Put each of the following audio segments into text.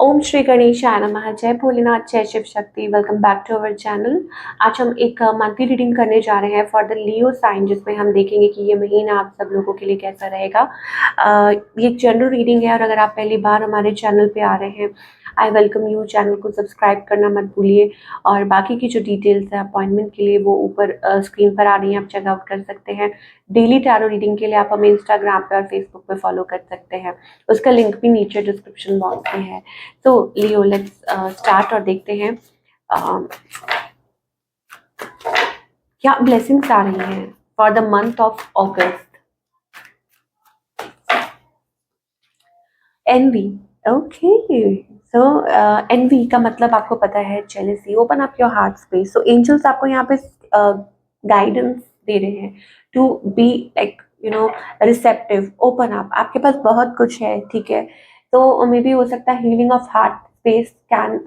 ओम श्री गणेशाय नमः। जय भोलेनाथ, जय Shiv Shakti. Welcome back to our channel. आज हम एक मंथली रीडिंग करने जा रहे हैं फॉर द लियो साइन, जिसमें हम देखेंगे कि ये महीना आप सब लोगों के लिए कैसा रहेगा। ये एक जनरल रीडिंग है और अगर आप पहली बार हमारे चैनल पे आ रहे हैं, आई वेलकम यू। चैनल को सब्सक्राइब करना मत भूलिए और बाकी की जो डिटेल्स है अपॉइंटमेंट के लिए वो ऊपर स्क्रीन पर आ रही हैं, आप चेकआउट कर सकते हैं। डेली टैरो रीडिंग के लिए आप हमें इंस्टाग्राम पे और फेसबुक पे फॉलो कर सकते हैं, उसका लिंक भी नीचे डिस्क्रिप्शन बॉक्स में है। तो लियो लेट्स स्टार्ट और देखते हैं क्या ब्लेसिंग्स आ रही हैं for the month of August. Envy, okay. So envy का मतलब आपको पता है jealousy. Open up your heart space. So angels आपको यहाँ पे गाइडेंस दे रहे हैं to be like receptive, open up. आपके पास बहुत कुछ है, ठीक है। तो मे बी हो सकता है healing of heart space can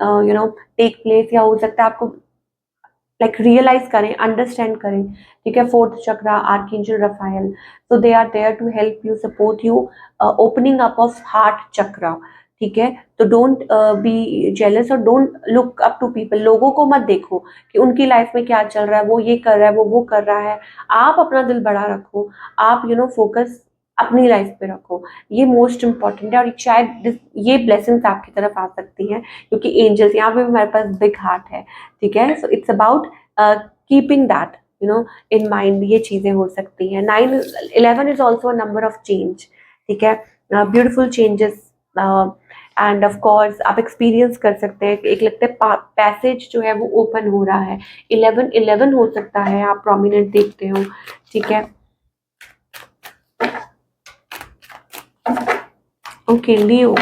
take place, या हो सकता है आपको लाइक रियलाइज करें, अंडरस्टैंड करें, ठीक है। Fourth chakra, archangel Raphael, so they are there to help you, support you, opening up of heart chakra, ठीक है। तो डोंट बी जेलस और don't look up to people. लोगों को मत देखो कि उनकी लाइफ में क्या चल रहा है, वो ये कर रहा है, वो कर रहा है। आप अपना दिल बड़ा रखो, आप फोकस अपनी लाइफ पे रखो। ये मोस्ट इंपॉर्टेंट है और शायद ये ब्लेसिंग्स आपकी तरफ आ सकती हैं क्योंकि एंजल्स यहाँ पे भी हमारे पास बिग हार्ट है, ठीक है। So it's about keeping that in mind. ये चीजें हो सकती हैं। 9-11 is also a number of change, ठीक है। Beautiful changes and of course आप एक्सपीरियंस कर सकते हैं। एक लगता है पैसेज जो है वो ओपन हो रहा है। 11-11 हो सकता है, आप प्रोमिनेंट देखते हो, ठीक है। ओके लियो,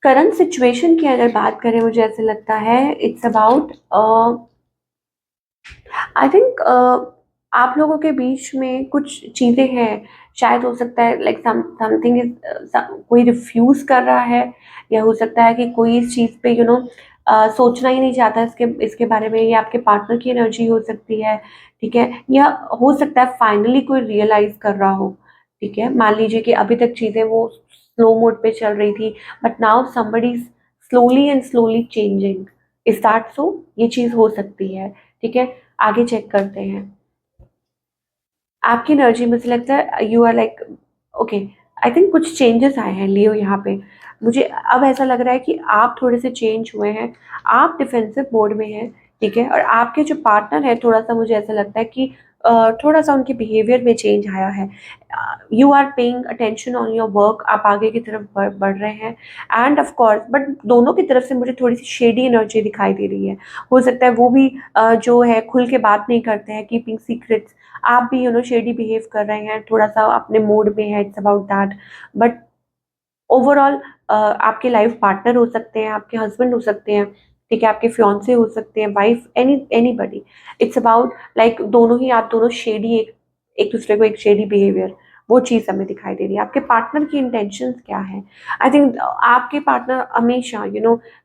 करंट सिचुएशन की अगर बात करें, मुझे ऐसा लगता है इट्स अबाउट आई थिंक आप लोगों के बीच में कुछ चीज़ें हैं। शायद हो सकता है लाइक समथिंग इज, कोई रिफ्यूज कर रहा है, या हो सकता है कि कोई इस चीज़ पे सोचना ही नहीं चाहता इसके इसके बारे में। ये आपके पार्टनर की एनर्जी हो सकती है, ठीक है। या हो सकता है फाइनली कोई रियलाइज कर रहा हो, ठीक है। मान लीजिए कि अभी तक चीज़ें वो स्लो मोड पे चल रही थी, but now somebody slowly and slowly changing. Is that so? ये चीज़ हो सकती है, ठीक है। आगे चेक करते हैं आपकी एनर्जी। मुझे लगता है you are like okay. I think कुछ चेंजेस आए हैं लियो यहाँ पे। मुझे अब ऐसा लग रहा है कि आप थोड़े से चेंज हुए हैं, आप डिफेंसिव मोड में हैं, ठीक है। और आपके जो पार्टनर है, थोड़ा सा मुझे ऐसा लगता है कि थोड़ा सा उनके बिहेवियर में चेंज आया है। You are paying attention on your work, आप आगे की तरफ बढ़ रहे हैं। एंड ऑफ कोर्स बट दोनों की तरफ से मुझे थोड़ी सी शेडी एनर्जी दिखाई दे रही है। हो सकता है वो भी जो है खुल के बात नहीं करते हैं, कीपिंग सीक्रेट्स। आप भी शेडी बिहेव कर रहे हैं, थोड़ा सा अपने मूड में है, it's about that. But overall आपके लाइफ पार्टनर हो सकते हैं, आपके हस्बैंड हो सकते हैं, ठीक है। आपके फियांसे हो सकते हैं, wife, anybody. It's about like दोनों ही, आप दोनों शेडी, एक एक दूसरे को एक शेडी बिहेवियर, वो चीज़ हमें दिखाई दे रही है। आपके पार्टनर की इंटेंशंस क्या है? आई थिंक आपके पार्टनर हमेशा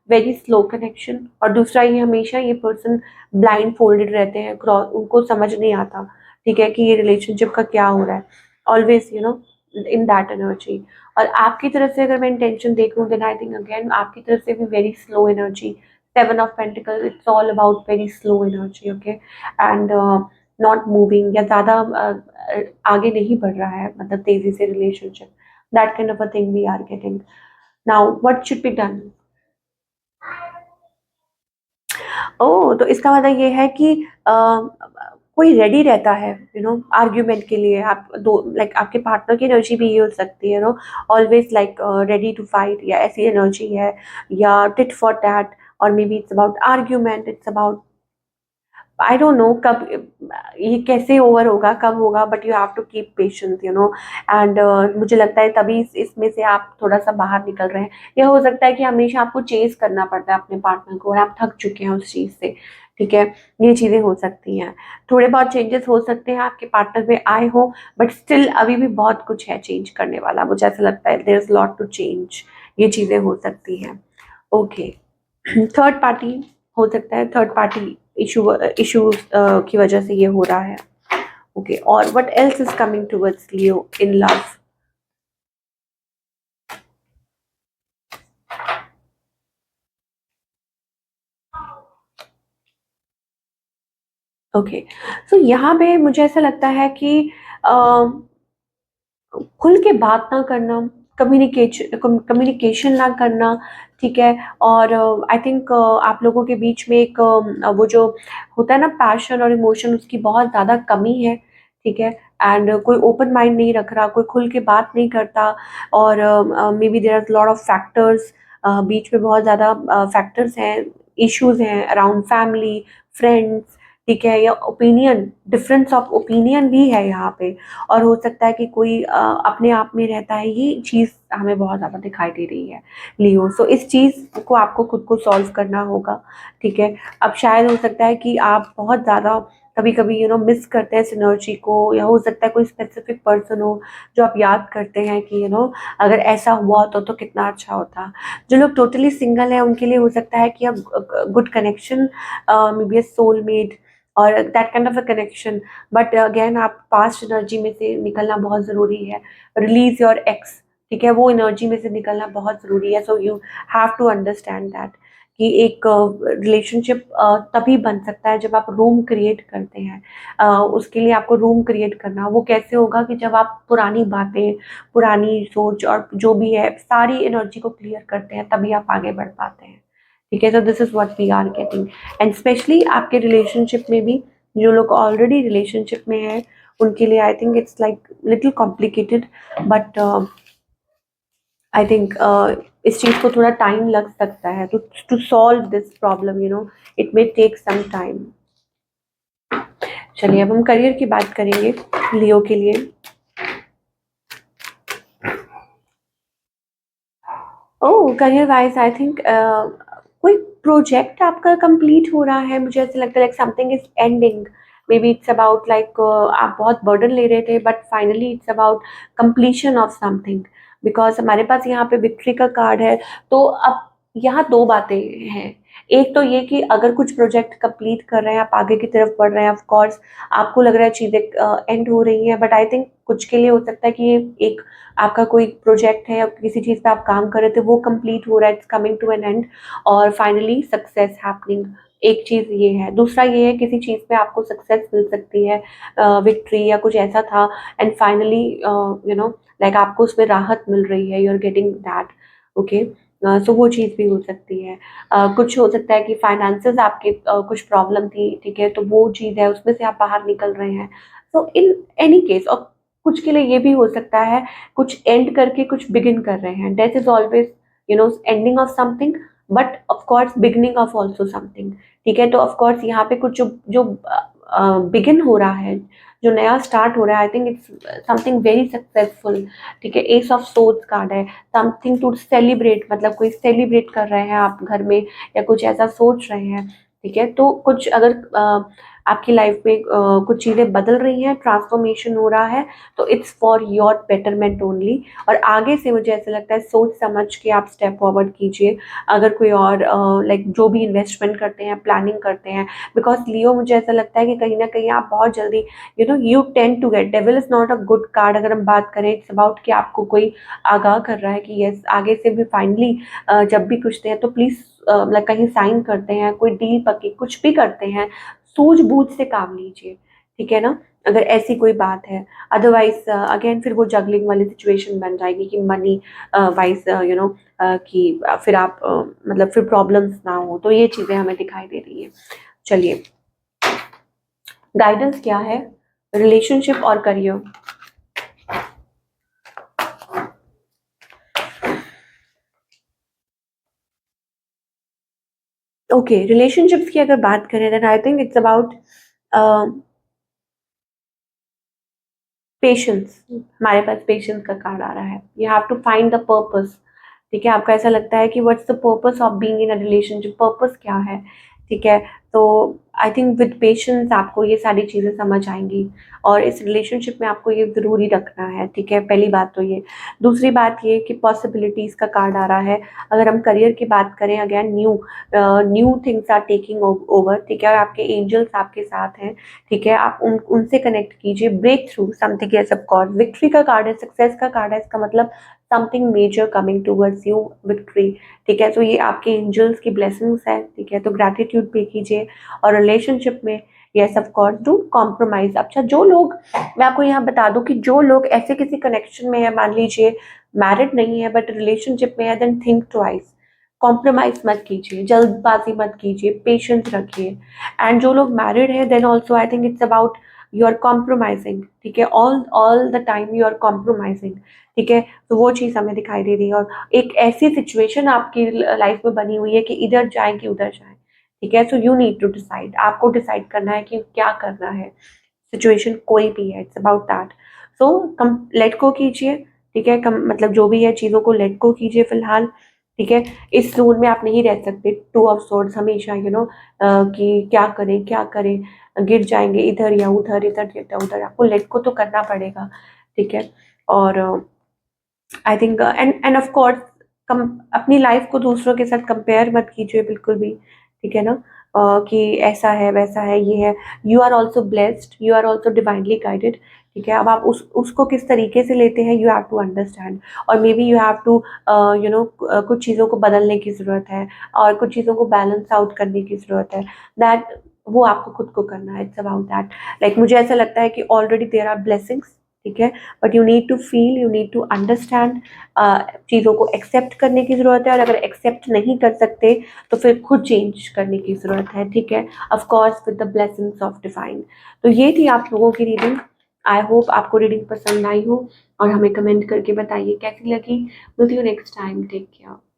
वेरी स्लो कनेक्शन, और दूसरा ये हमेशा ये पर्सन ब्लाइंड फोल्डेड रहते हैं, क्रॉस, उनको समझ नहीं आता, ठीक है, कि ये रिलेशनशिप का क्या हो रहा है। Always in that energy. और आपकी तरफ से अगर मैं इंटेंशन देखूं, देन आई थिंक अगेन आपकी तरफ से भी very slow energy. 7 of pentacle, it's all about very slow energy, okay. And not moving, या ज़्यादा आगे नहीं बढ़ रहा है, मतलब तेजी से relationship. That kind of a thing we are getting. Now what should be done? Oh! तो इसका मतलब ये है कि कोई रेडी रहता है आर्ग्यूमेंट के लिए। आप दो लाइक आपके पार्टनर की एनर्जी भी ये हो सकती है always like ready to fight, या ऐसी एनर्जी है, या टिट फॉर टैट, और maybe it's about argument, it's about I don't know कब ये कैसे ओवर होगा, कब होगा, but you have to keep patience and मुझे लगता है तभी इसमें से आप थोड़ा सा बाहर निकल रहे हैं। यह हो सकता है कि हमेशा आपको चेज करना पड़ता है अपने पार्टनर को और आप थक चुके हैं उस चीज़ से, ठीक है। ये चीज़ें हो सकती हैं। थोड़े बहुत चेंजेस हो सकते हैं आपके पार्टनर में आए हो, बट स्टिल अभी भी बहुत कुछ है चेंज करने वाला। मुझे ऐसा लगता है there is lot to change. ये चीज़ें हो सकती हैं, ओके। थर्ड पार्टी हो सकता है, थर्ड पार्टी इशूज की वजह से ये हो रहा है, ओके। और what else is coming towards Leo in love? Okay, so यहाँ पे मुझे ऐसा लगता है कि अ, खुल के बात ना करना, कम्युनिकेशन ना करना, ठीक है? और आई थिंक आप लोगों के बीच में एक वो जो होता है ना पैशन और इमोशन, उसकी बहुत ज़्यादा कमी है, ठीक है? एंड कोई ओपन माइंड नहीं रख रहा, कोई खुल के बात नहीं करता, और maybe there are lot of factors, बीच में बहुत ज़्यादा फैक्टर्स हैं, इश्यूज़ हैं अराउंड फैमिली, फ्रेंड्स, ठीक है? या ओपिनियन, डिफरेंस ऑफ ओपिनियन भी है यहाँ पे। और हो सकता है कि कोई अपने आप में रहता है, ये चीज़ हमें बहुत ज़्यादा दिखाई दे रही है लियो। सो इस चीज़ को आपको खुद को सॉल्व करना होगा, ठीक है? अब शायद हो सकता है कि आप बहुत ज़्यादा कभी-कभी मिस करते हैं इस एनर्जी को, या हो सकता है कोई स्पेसिफिक पर्सन हो जो आप याद करते हैं कि अगर ऐसा हुआ होता तो कितना अच्छा होता। जो लोग टोटली सिंगल हैं उनके लिए हो सकता है कि अब good connection, maybe a soulmate और that kind of a connection, but again आप पास्ट एनर्जी में से निकलना बहुत ज़रूरी है। रिलीज योर एक्स, ठीक है? वो एनर्जी में से निकलना बहुत ज़रूरी है। So you have to understand that कि एक रिलेशनशिप तभी बन सकता है जब आप रूम क्रिएट करते हैं। उसके लिए आपको रूम क्रिएट करना, वो कैसे होगा कि जब आप पुरानी बातें, पुरानी सोच और जो भी है सारी एनर्जी को क्लियर करते हैं, तभी आप आगे बढ़ पाते हैं, ठीक है? तो this is what we are getting. And specially आपके रिलेशनशिप में भी जो लोग ऑलरेडी रिलेशनशिप में हैं, उनके लिए I think it's like little complicated, but I think इस चीज़ को थोड़ा टाइम लग सकता है to solve this problem, it may take some time. चलिए, अब हम करियर की बात करेंगे लियो के लिए। ओह! करियर वाइज़ आई थिंक कोई प्रोजेक्ट आपका कंप्लीट हो रहा है, मुझे ऐसा लगता है like something is ending. May be it's about like आप बहुत बर्डन ले रहे थे, but finally it's about completion of something, because हमारे पास यहाँ पे विक्ट्री का कार्ड है। तो अब यहाँ 2 बातें हैं। एक तो ये कि अगर कुछ प्रोजेक्ट कंप्लीट कर रहे हैं, आप आगे की तरफ बढ़ रहे हैं, ऑफ कोर्स आपको लग रहा है चीज़ें एंड हो रही हैं, बट आई थिंक कुछ के लिए हो सकता है कि ये एक आपका कोई प्रोजेक्ट है या किसी चीज़ पे आप काम कर रहे थे, वो कंप्लीट हो रहा है, it's coming to an end, और फाइनली सक्सेस हैपनिंग। एक चीज़ ये है। दूसरा ये है, किसी चीज़ पे आपको सक्सेस मिल सकती है, विक्ट्री या कुछ ऐसा था, एंड फाइनली लाइक आपको उसमें राहत मिल रही है, you are getting that, okay? So वो चीज़ भी हो सकती है। कुछ हो सकता है कि फाइनेंसेस आपके कुछ प्रॉब्लम थी, ठीक है? तो वो चीज़ है, उसमें से आप बाहर निकल रहे हैं। सो इन एनी केस, और कुछ के लिए ये भी हो सकता है, कुछ एंड करके कुछ बिगिन कर रहे हैं। Death is always ending of something, but of course beginning of also something, ठीक है? तो ऑफ कोर्स यहाँ पे कुछ जो जो बिगिन हो रहा है, जो नया स्टार्ट हो रहा है, आई think it's something very successful, ठीक है? एस ऑफ सोर्ड्स कार्ड है, समथिंग टू सेलिब्रेट, मतलब कोई सेलिब्रेट कर रहे हैं आप घर में, या कुछ ऐसा सोच रहे हैं, ठीक है? तो कुछ अगर आपकी लाइफ में कुछ चीज़ें बदल रही हैं, ट्रांसफॉर्मेशन हो रहा है, तो it's for your betterment only. और आगे से मुझे ऐसा लगता है सोच समझ के आप स्टेप फॉरवर्ड कीजिए। अगर कोई और लाइक जो भी इन्वेस्टमेंट करते हैं, प्लानिंग करते हैं, बिकॉज़ लियो मुझे ऐसा लगता है कि कहीं न कहीं आप बहुत जल्दी you tend to get, devil is not a good card अगर हम बात करें, इट्स अबाउट कि आपको कोई आगाह कर रहा है कि यस, आगे से भी फाइनली जब भी कुछ हैं तो प्लीज़ लाइक कहीं साइन करते हैं, कोई डील पक्की कुछ भी करते हैं, सूझ-बूझ से काम लीजिए, ठीक है ना? अगर ऐसी कोई बात है। अदरवाइज़ अगेन फिर वो जगलिंग वाली सिचुएशन बन जाएगी कि मनी वाइज़ कि फिर आप मतलब फिर प्रॉब्लम्स ना हो, तो ये चीज़ें हमें दिखाई दे रही हैं। चलिए, गाइडेंस क्या है रिलेशनशिप और करियर? ओके, रिलेशनशिप्स की अगर बात करें, then I think it's about a patience. हमारे पास पेशेंस का कार्ड आ रहा है। You have to find the purpose, ठीक है? आपको ऐसा लगता है कि what's the purpose of being in a relationship, purpose क्या है, ठीक है? तो आई थिंक विद पेशेंस आपको ये सारी चीज़ें समझ आएँगी, और इस रिलेशनशिप में आपको ये ज़रूरी रखना है, ठीक है? पहली बात तो ये। दूसरी बात ये कि पॉसिबिलिटीज़ का कार्ड आ रहा है। अगर हम करियर की बात करें, again new things are taking over, ठीक है? और आपके एंजल्स आपके साथ हैं, ठीक है? आप उनसे कनेक्ट कीजिए, break through something, yes of course. Victory का कार्ड है, सक्सेस का कार्ड है, इसका मतलब something major coming towards you, victory, ठीक है? तो ये आपके एंजल्स की ब्लेसिंग्स है, ठीक है? तो ग्रैटिट्यूड पे कीजिए। और रिलेशनशिप में yes of course do compromise. अच्छा, जो लोग, मैं आपको यहाँ बता दूं कि जो लोग ऐसे किसी कनेक्शन में है, मान लीजिए मैरिड नहीं है बट रिलेशनशिप में है, देन थिंक ट्वाइस। कॉम्प्रोमाइज मत कीजिए, जल्दबाजी मत कीजिए, पेशेंस रखिए। एंड जो लोग मैरिड है, then also I think it's about you are compromising, ठीक है, all all the time you are compromising, ठीक है। तो वो चीज़ हमें दिखाई दे रही है, और एक ऐसी सिचुएशन आपकी लाइफ में बनी हुई है कि इधर जाए कि उधर जाए, ठीक है। So you need to decide, आपको डिसाइड करना है कि क्या करना है। सिचुएशन कोई भी है, it's about that. So come let go कीजिए, ठीक है, कम मतलब जो भी है चीज़ों को लेट गो कीजिए फिलहाल, ठीक है। इस जोन में आप नहीं रह सकते, टू ऑफ सोर्ड्स हमेशा, कि क्या करें क्या करें, गिर जाएंगे इधर या उधर, इधर या उधर, आपको लेट गो तो करना पड़ेगा, ठीक है। और I think and of course कम अपनी लाइफ को दूसरों के साथ कंपेयर मत कीजिए बिल्कुल भी, ठीक है ना। कि ऐसा है वैसा है ये है, you are also blessed, you are also divinely guided, ठीक है। अब आप उसको किस तरीके से लेते हैं, यू हैव टू अंडरस्टैंड, और maybe you have to कुछ चीज़ों को बदलने की ज़रूरत है, और कुछ चीज़ों को बैलेंस आउट करने की ज़रूरत है, दैट वो आपको खुद को करना है, इट्स अबाउट दैट। लाइक मुझे ऐसा लगता है कि ऑलरेडी देयर आर ब्लेसिंग्स, ठीक है, but you need to feel, you need to understand, चीज़ों को एक्सेप्ट करने की ज़रूरत है, और अगर एक्सेप्ट नहीं कर सकते तो फिर खुद चेंज करने की ज़रूरत है, ठीक है, of course with the blessings of divine. तो ये थी आप लोगों की रीडिंग। आई होप आपको रीडिंग पसंद आई हो, और हमें कमेंट करके बताइए कैसी लगी। मिलती हूँ नेक्स्ट टाइम, टेक केयर।